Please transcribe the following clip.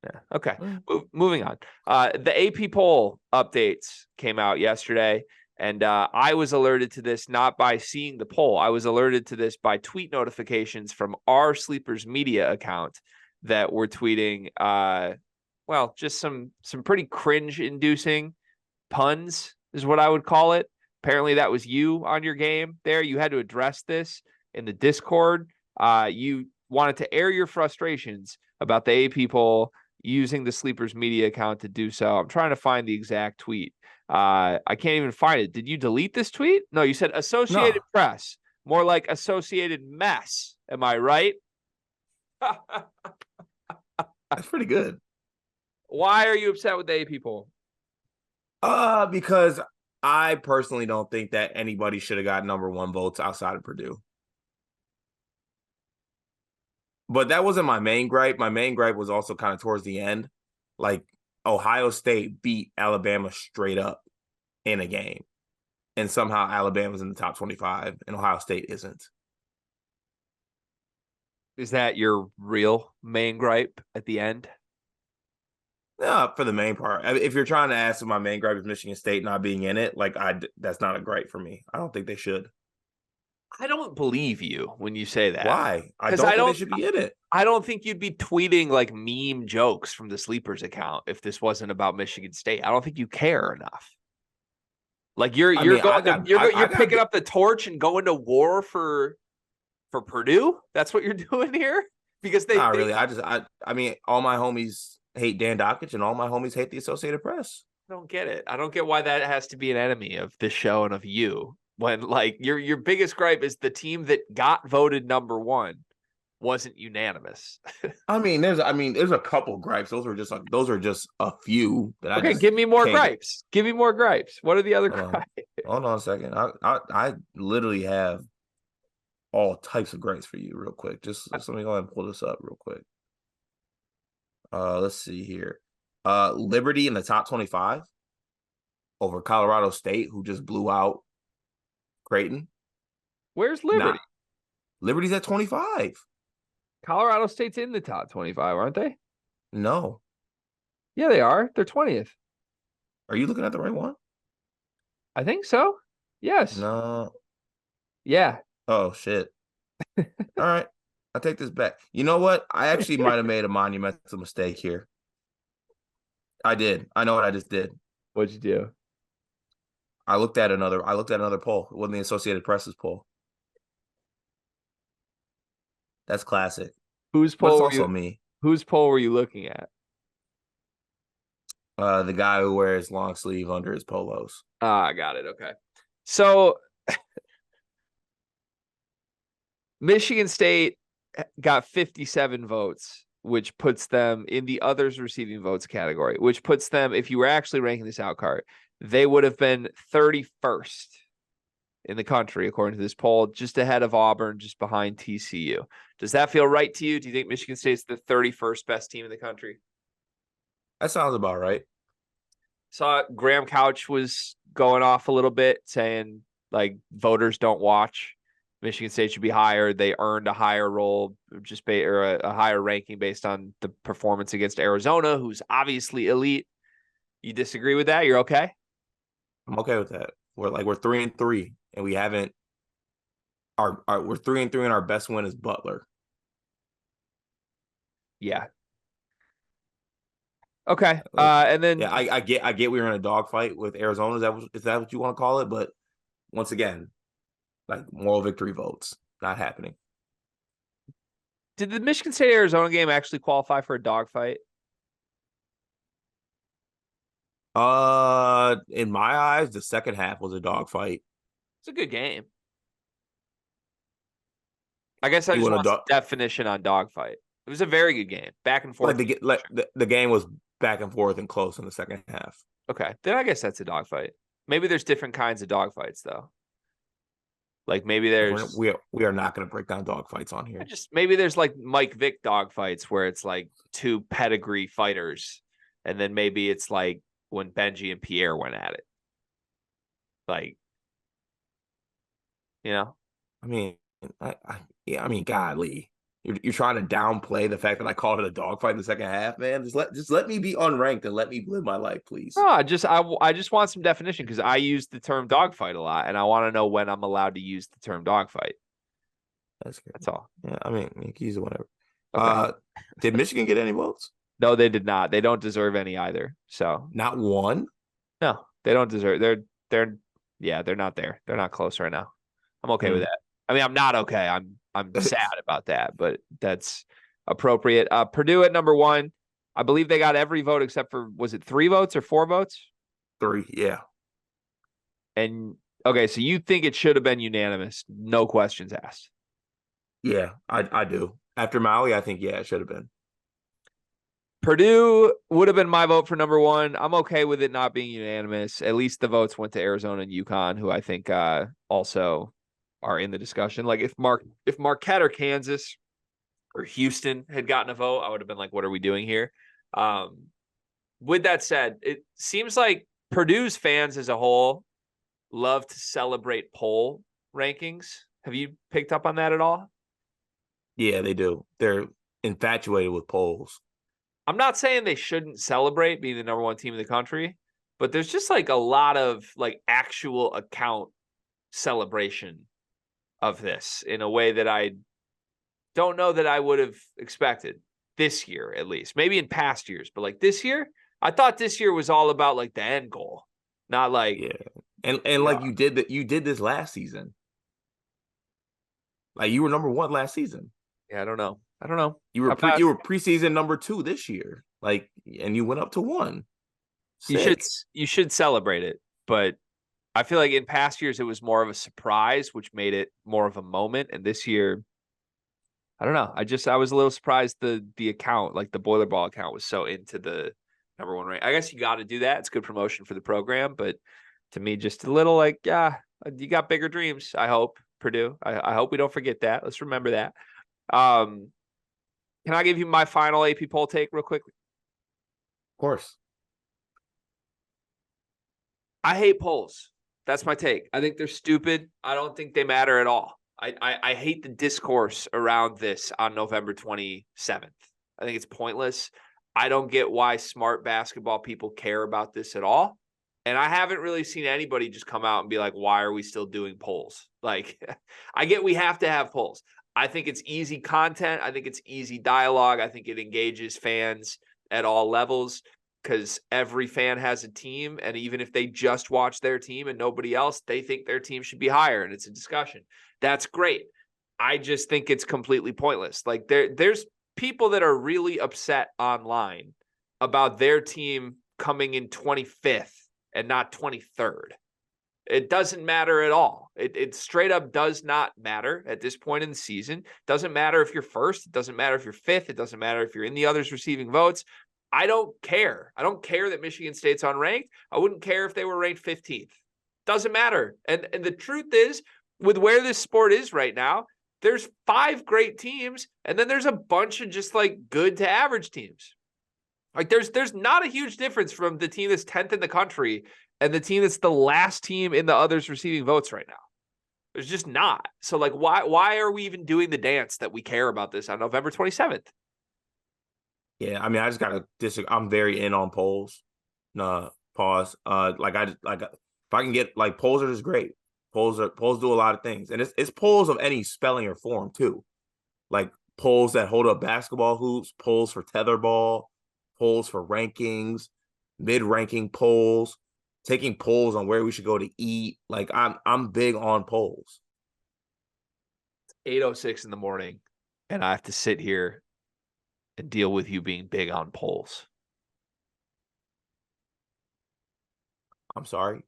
Yeah. Okay. Moving on. The AP poll updates came out yesterday, and I was alerted to this not by seeing the poll. I was alerted to this by tweet notifications from our Sleepers Media account that were tweeting, just some pretty cringe-inducing puns is what I would call it. Apparently, that was you on your game there. You had to address this in the Discord. You wanted to air your frustrations about the AP poll using the Sleepers Media account to do so. I'm trying to find the exact tweet. I can't even find it. Did you delete this tweet? No, you said Associated Press. More like Associated Mess. Am I right? That's pretty good. Why are you upset with the AP poll? Because I personally don't think that anybody should have got number 1 votes outside of Purdue. But that wasn't my main gripe. My main gripe was also kind of towards the end. Like, Ohio State beat Alabama straight up in a game. And somehow Alabama's in the top 25 and Ohio State isn't. Is that your real main gripe at the end? Yeah, for the main part. If you're trying to ask if my main gripe is Michigan State not being in it, that's not a gripe for me. I don't think they should. I don't believe you when you say that. Why? I don't think they should be in it. I don't think you'd be tweeting like meme jokes from the Sleepers account if this wasn't about Michigan State. I don't think you care enough. Like you're picking up the torch and going to war for Purdue. That's what you're doing here because they not really. I mean, all my homies hate Dan Dockich and all my homies hate the Associated Press. I don't get it. I don't get why that has to be an enemy of this show and of you. When like your biggest gripe is the team that got voted number 1 wasn't unanimous. I mean, there's a couple gripes. Those are just a few that okay, give me more gripes. Give me more gripes. What are the other gripes? Hold on a second. I literally have all types of gripes for you real quick. Just let me go ahead and pull this up real quick. Let's see here. Liberty in the top 25 over Colorado State, who just blew out Creighton. Where's Liberty? Liberty's at 25. Colorado State's in the top 25, aren't they? No. Yeah, they are. They're 20th. Are you looking at the right one? I think so. Yes. No. Yeah. Oh, shit. All right. I take this back. You know what? I actually might have made a monumental mistake here. I did. I know what I just did. What'd you do? I looked at another poll. It wasn't the Associated Press's poll. That's classic. Whose poll? Also me. Whose poll were you looking at? The guy who wears long sleeve under his polos. I got it. Okay. So Michigan State got 57 votes, which puts them in the others receiving votes category, which puts them, if you were actually ranking this out, Cart, they would have been 31st in the country, according to this poll, just ahead of Auburn, just behind TCU. Does that feel right to you? Do you think Michigan State's the 31st best team in the country? That sounds about right. Saw Graham Couch was going off a little bit, saying like voters don't watch. Michigan State should be higher. They earned a higher role, or a higher ranking based on the performance against Arizona, who's obviously elite. You disagree with that? You're okay? I'm okay with that. We're 3-3, and we haven't. We're 3-3, and our best win is Butler. Yeah. Okay. And then I get we were in a dogfight with Arizona. Is that what you want to call it? But once again, like moral victory votes, not happening. Did the Michigan State Arizona game actually qualify for a dogfight? In my eyes, the second half was a dogfight. It's a good game. I guess I just want a definition on dogfight. It was a very good game, back and forth. The game was back and forth and close in the second half. Okay, then I guess that's a dogfight. Maybe there's different kinds of dogfights, though. Like maybe there's we are not going to break down dogfights on here. Maybe there's like Mike Vick dogfights where it's like two pedigree fighters, and then maybe it's like when Benji and Pierre went at it. Like, you know, I mean, godly. You're trying to downplay the fact that I called it a dogfight in the second half, man. Just let me be unranked and let me live my life, please. No, I just want some definition because I use the term dogfight a lot, and I want to know when I'm allowed to use the term dogfight. That's good. That's all. Yeah, I mean, you can use it whatever. Okay. Did Michigan get any votes? No, they did not. They don't deserve any either. So Not one. no, they don't deserve. They're not there. They're not close right now. I'm okay with that. I mean, I'm not okay. I'm sad about that, but that's appropriate. Purdue at number 1. I believe they got every vote except for, was it 3 votes or 4 votes? 3, yeah. And okay, so you think it should have been unanimous, no questions asked. Yeah, I do. After Maui, I think, yeah, it should have been. Purdue would have been my vote for number 1. I'm okay with it not being unanimous. At least the votes went to Arizona and UConn, who I think also are in the discussion. Like if Marquette or Kansas or Houston had gotten a vote, I would have been like, what are we doing here? With that said, it seems like Purdue's fans as a whole love to celebrate poll rankings. Have you picked up on that at all? Yeah, they do. They're infatuated with polls. I'm not saying they shouldn't celebrate being the number 1 team in the country, but there's just like a lot of like actual account celebration of this in a way that I don't know that I would have expected this year, at least. Maybe in past years, but like this year, I thought this year was all about like the end goal, not like and like you did this last season. Like you were number 1 last season. Yeah, I don't know. You were preseason number 2 this year. Like, and you went up to 1. Sick. You should celebrate it, but I feel like in past years it was more of a surprise, which made it more of a moment. And this year, I don't know. I was a little surprised the account, like the Boiler Ball account, was so into the number 1 rank. I guess you got to do that. It's good promotion for the program, but to me, just a little like, yeah, you got bigger dreams. I hope, Purdue. I hope we don't forget that. Let's remember that. Can I give you my final AP poll take real quick? Of course. I hate polls. That's my take. I think they're stupid. I don't think they matter at all. I hate the discourse around this on November 27th. I think it's pointless. I don't get why smart basketball people care about this at all. And I haven't really seen anybody just come out and be like, why are we still doing polls? Like, I get we have to have polls. I think it's easy content. I think it's easy dialogue. I think it engages fans at all levels because every fan has a team. And even if they just watch their team and nobody else, they think their team should be higher. And it's a discussion. That's great. I just think it's completely pointless. Like there's people that are really upset online about their team coming in 25th and not 23rd. It doesn't matter at all. It straight up does not matter at this point in the season. Doesn't matter if you're first. It doesn't matter if you're fifth. It doesn't matter if you're in the others receiving votes. I don't care. I don't care that Michigan State's unranked. I wouldn't care if they were ranked 15th. Doesn't matter. And the truth is, with where this sport is right now, there's 5 great teams, and then there's a bunch of just like good to average teams. Like there's not a huge difference from the team that's 10th in the country and the team that's the last team in the others receiving votes right now. There's just not. So like, why are we even doing the dance that we care about this on November 27th? Yeah, I mean, I just gotta disagree. I'm very in on polls. Pause. If I can get like polls are just great. Polls do a lot of things, and it's polls of any spelling or form too. Like polls that hold up basketball hoops, polls for tetherball, polls for rankings, mid-ranking polls, taking polls on where we should go to eat. Like I'm big on polls. 8:06 in the morning, and I have to sit here and deal with you being big on polls. I'm sorry.